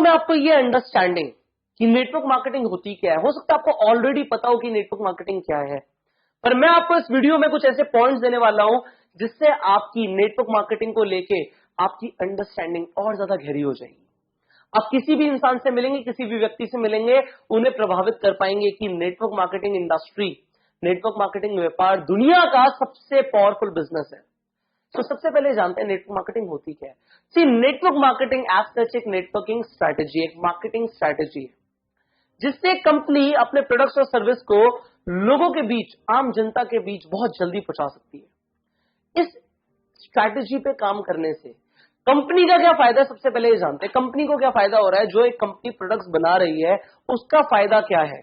में आपको ये अंडरस्टैंडिंग कि नेटवर्क मार्केटिंग होती क्या है, हो सकता है आपको ऑलरेडी पता हो कि नेटवर्क मार्केटिंग क्या है, पर मैं आपको इस वीडियो में कुछ ऐसे पॉइंट्स देने वाला हूं जिससे आपकी नेटवर्क मार्केटिंग को लेके आपकी अंडरस्टैंडिंग और ज्यादा गहरी हो जाएगी। आप किसी भी इंसान से मिलेंगे, किसी भी व्यक्ति से मिलेंगे, उन्हें प्रभावित कर पाएंगे कि network marketing industry, network marketing व्यापार दुनिया का सबसे पावरफुल बिजनेस है। तो सबसे पहले जानते हैं नेटवर्क मार्केटिंग होती क्या है। सी, नेटवर्क मार्केटिंग एज सच एक नेटवर्किंग स्ट्रैटेजी, एक मार्केटिंग स्ट्रैटेजी है जिससे कंपनी अपने प्रोडक्ट्स और सर्विस को लोगों के बीच, आम जनता के बीच बहुत जल्दी पहुंचा सकती है। इस स्ट्रैटेजी पे काम करने से कंपनी का क्या फायदा है, सबसे पहले ये जानते हैं कंपनी को क्या फायदा हो रहा है। जो एक कंपनी प्रोडक्ट्स बना रही है उसका फायदा क्या है।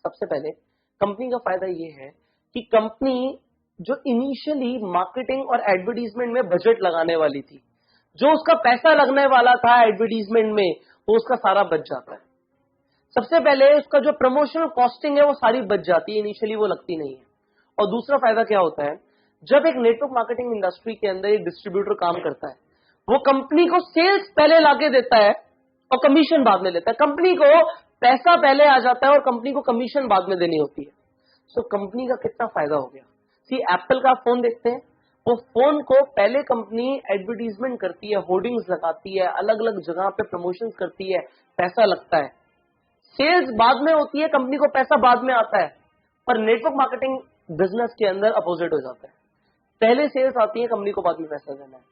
सबसे पहले कंपनी का फायदा ये है कि कंपनी जो इनिशियली मार्केटिंग और एडवर्टीजमेंट में बजट लगाने वाली थी, जो उसका पैसा लगने वाला था एडवर्टीजमेंट में, वो उसका सारा बच जाता है। सबसे पहले उसका जो प्रमोशनल कॉस्टिंग है वो सारी बच जाती है, इनिशियली वो लगती नहीं है। और दूसरा फायदा क्या होता है, जब एक नेटवर्क मार्केटिंग इंडस्ट्री के अंदर एक डिस्ट्रीब्यूटर काम करता है, वो कंपनी को सेल्स पहले लाके देता है और कमीशन बाद में लेता है। कंपनी को पैसा पहले आ जाता है और कंपनी को कमीशन बाद में देनी होती है। सो कंपनी का कितना फायदा हो गया। सी, एप्पल का फोन देखते हैं, वो फोन को पहले कंपनी एडवर्टीजमेंट करती है, होर्डिंग्स लगाती है, अलग अलग जगह पे प्रमोशन करती है, पैसा लगता है, सेल्स बाद में होती है, कंपनी को पैसा बाद में आता है। पर नेटवर्क मार्केटिंग बिजनेस के अंदर अपोजिट हो जाता है, पहले सेल्स आती है, कंपनी को बाद में पैसा देना है।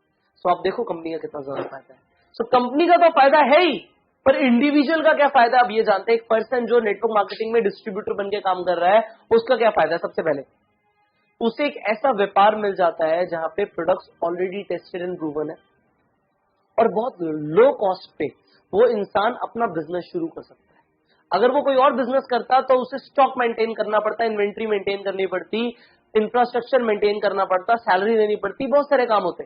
सो आप देखो कंपनी का कितना ज्यादा फायदा है। सो कंपनी का तो फायदा है ही, पर इंडिविजुअल का क्या फायदा अब ये जानते हैं। एक पर्सन जो नेटवर्क मार्केटिंग में डिस्ट्रीब्यूटर बनकर काम कर रहा है, उसका क्या फायदा है। सबसे पहले उसे एक ऐसा व्यापार मिल जाता है जहां पे products already tested and proven है और बहुत लो कॉस्ट पे वो इंसान अपना बिजनेस शुरू कर सकता है। अगर वो कोई और बिजनेस करता तो उसे स्टॉक मेंटेन करना पड़ता, इन्वेंट्री मेंटेन करनी पड़ती, इंफ्रास्ट्रक्चर मेंटेन करना पड़ता, सैलरी देनी पड़ती, बहुत सारे काम होते।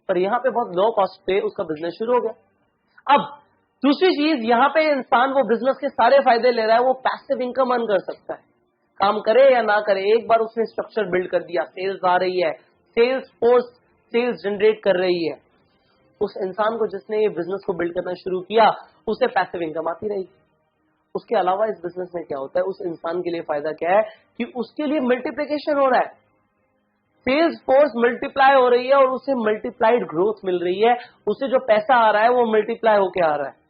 पर यहां पे बहुत लो कॉस्ट पे उसका बिजनेस शुरू हो गया। अब दूसरी चीज, यहां पे इंसान वो बिजनेस के सारे फायदे ले रहा है, वो पैसिव इनकम अर्न कर सकता है, काम करे या ना करे। एक बार उसने स्ट्रक्चर बिल्ड कर दिया, सेल्स आ रही है, सेल्स फोर्स सेल्स जनरेट कर रही है, उस इंसान को जिसने ये बिजनेस को बिल्ड करना शुरू किया उसे पैसिव इनकम आती रहेगी। उसके अलावा इस बिजनेस में क्या होता है, उस इंसान के लिए फायदा क्या है कि उसके लिए मल्टीप्लिकेशन हो रहा है, सेल्स फोर्स मल्टीप्लाई हो रही है और उसे मल्टीप्लाइड ग्रोथ मिल रही है, उसे जो पैसा आ रहा है वो मल्टीप्लाई होके आ रहा है।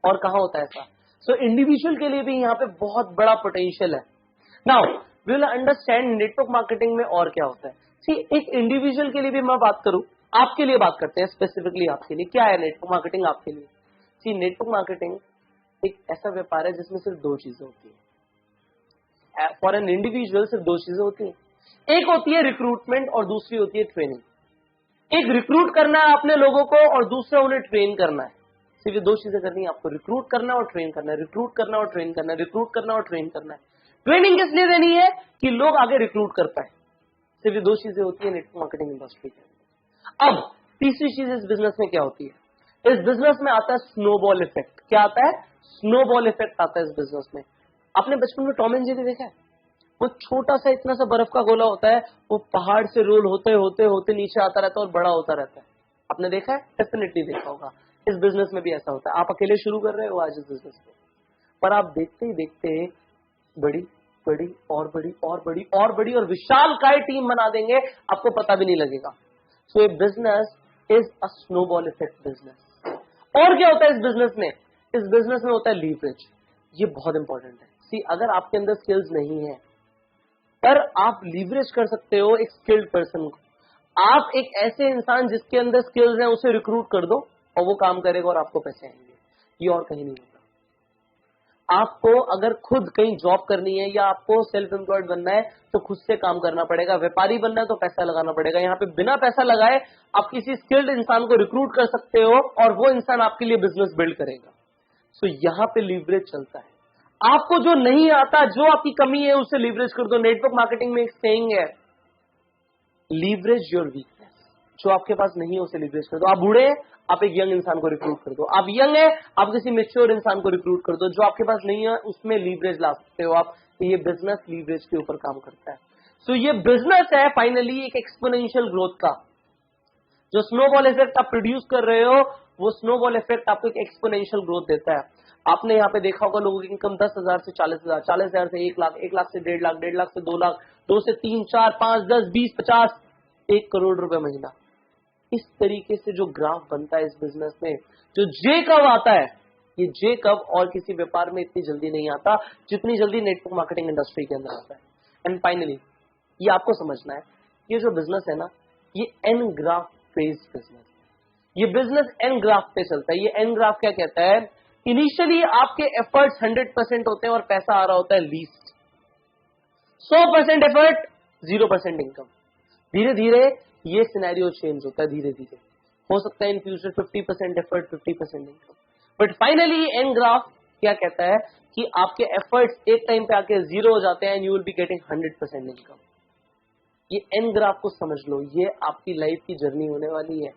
और कहां होता है ऐसा। सो इंडिविजुअल के लिए भी यहां पे बहुत बड़ा पोटेंशियल है। Now we will understand network marketing में और क्या होता है। सी, एक इंडिविजुअल के लिए भी मैं बात करूं, आपके लिए बात करते हैं, स्पेसिफिकली आपके लिए क्या है नेटवर्क मार्केटिंग आपके लिए। सी, नेटवर्क मार्केटिंग एक ऐसा व्यापार है जिसमें सिर्फ दो चीजें होती है। फॉर एन इंडिविजुअल सिर्फ दो चीजें होती है, एक होती है रिक्रूटमेंट और दूसरी होती है ट्रेनिंग। एक रिक्रूट करना है अपने लोगों को और दूसरा उन्हें ट्रेन करना है। सिर्फ ये दो चीजें करनी है आपको, रिक्रूट करना और ट्रेन करना है, रिक्रूट करना और ट्रेन करना है, रिक्रूट करना और ट्रेन करना है। ट्रेनिंग किस लिए देनी है कि लोग आगे रिक्रूट कर पाए। सिर्फ ये दो चीजें होती है नेटवर्क मार्केटिंग इंडस्ट्री के अंदर। अब तीसरी चीज इस बिजनेस में क्या होती है, इस बिजनेस में आता है स्नोबॉल इफेक्ट। क्या आता है, स्नोबॉल इफेक्ट आता है इस बिजनेस में। आपने बचपन में टॉम एंड जेरी देखा है, वो छोटा सा इतना सा बर्फ का गोला होता है, वो पहाड़ से रोल होते होते होते नीचे आता रहता है और बड़ा होता रहता है। आपने देखा है, डेफिनेटली देखा होगा। इस बिजनेस में भी ऐसा होता है। आप अकेले शुरू कर रहे हो आज इस बिजनेस को, पर आप देखते ही देखते बड़ी बड़ी और बड़ी और बड़ी और बड़ी और विशाल काय टीम बना देंगे, आपको पता भी नहीं लगेगा। सो ये business is a snowball effect business. और क्या होता है इस बिजनेस में, इस बिजनेस में होता है लीवरेज। ये बहुत इंपॉर्टेंट है। सी, अगर आपके अंदर स्किल्स नहीं है पर आप लीवरेज कर सकते हो एक स्किल्ड पर्सन को। आप एक ऐसे इंसान जिसके अंदर स्किल्स हैं उसे रिक्रूट कर दो और वो काम करेगा और आपको पैसे आएंगे। ये और कहीं नहीं होता। आपको अगर खुद कहीं जॉब करनी है या आपको सेल्फ एम्प्लॉयड बनना है तो खुद से काम करना पड़ेगा। व्यापारी बनना है तो पैसा लगाना पड़ेगा। यहाँ पे बिना पैसा लगाए आप किसी स्किल्ड इंसान को रिक्रूट कर सकते हो और वो इंसान आपके लिए बिजनेस बिल्ड करेगा। सो यहाँ पे लीवरेज चलता है। आपको जो नहीं आता, जो आपकी कमी है, उसे लीवरेज कर दो। नेटवर्क मार्केटिंग में एक सेइंग है, लीवरेज योर वीकनेस। जो आपके पास नहीं है उसे लीवरेज कर दो। आप बूढ़े हैं, आप एक यंग इंसान को रिक्रूट कर दो। आप यंग है, आप किसी मैच्योर इंसान को रिक्रूट कर दो। जो आपके पास नहीं है उसमें लीवरेज ला सकते हो आप। ये बिजनेस लीवरेज के ऊपर काम करता है। सो ये बिजनेस है फाइनली एक एक्सपोनेंशियल ग्रोथ का। जो स्नोबॉल इफेक्ट आप प्रोड्यूस कर रहे हो, वो स्नोबॉल इफेक्ट आपको एक एक्सपोनेंशियल ग्रोथ देता है। आपने यहाँ पे देखा होगा लोगों की इनकम 10,000 से 40,000, 40,000 से 1 लाख, 1 लाख से 1.5 लाख, 1.5 लाख से 2 लाख, 2 से 3, 4, 5, 10, 20, 50, 1 करोड़ रुपए महीना। इस तरीके से जो ग्राफ बनता है इस बिजनेस में, जो जे कब आता है, ये जे कब और किसी व्यापार में इतनी जल्दी नहीं आता जितनी जल्दी नेटवर्क मार्केटिंग इंडस्ट्री के अंदर आता है। एंड फाइनली ये आपको समझना है, ये जो बिजनेस है ना, ये एन ग्राफ फेज बिजनेस, ये बिजनेस एन ग्राफ पे चलता है। ये एन ग्राफ क्या कहता है, इनिशियली आपके एफर्ट्स 100% होते हैं और पैसा आ रहा होता है लीस्ट, 100% एफर्ट 0% इनकम। धीरे धीरे ये सिनेरियो चेंज होता है, धीरे धीरे हो सकता है in future 50% effort 50% income, but finally an graph क्या कहता है कि आपके एफर्ट्स एक टाइम पे आके 0 हो जाते हैं and you will be getting 100% income. ये एन ग्राफ को समझ लो, ये आपकी लाइफ की जर्नी होने वाली है।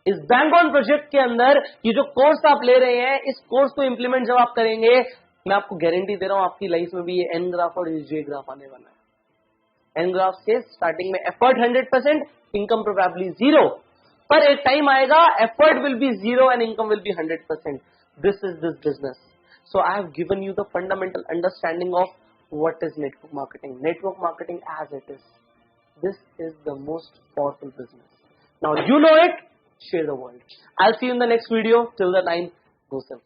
इस बैंक ऑन प्रोजेक्ट के अंदर ये जो कोर्स आप ले रहे हैं, इस कोर्स को इंप्लीमेंट जब आप करेंगे, मैं आपको गारंटी दे रहा हूं आपकी लाइफ में भी ये एन ग्राफ और ये जे ग्राफ आने वाला है। एन ग्राफ से स्टार्टिंग में एफर्ट 100%, इनकम प्रोबेबली 0, पर एक टाइम आएगा effort will be 0 and income will be 100%। This is this business. So I have given you the fundamental understanding of what is network marketing. Network marketing as it is, this is the most powerful business. Now you know it, share the world. I'll see you in the next video. Till the time, go self.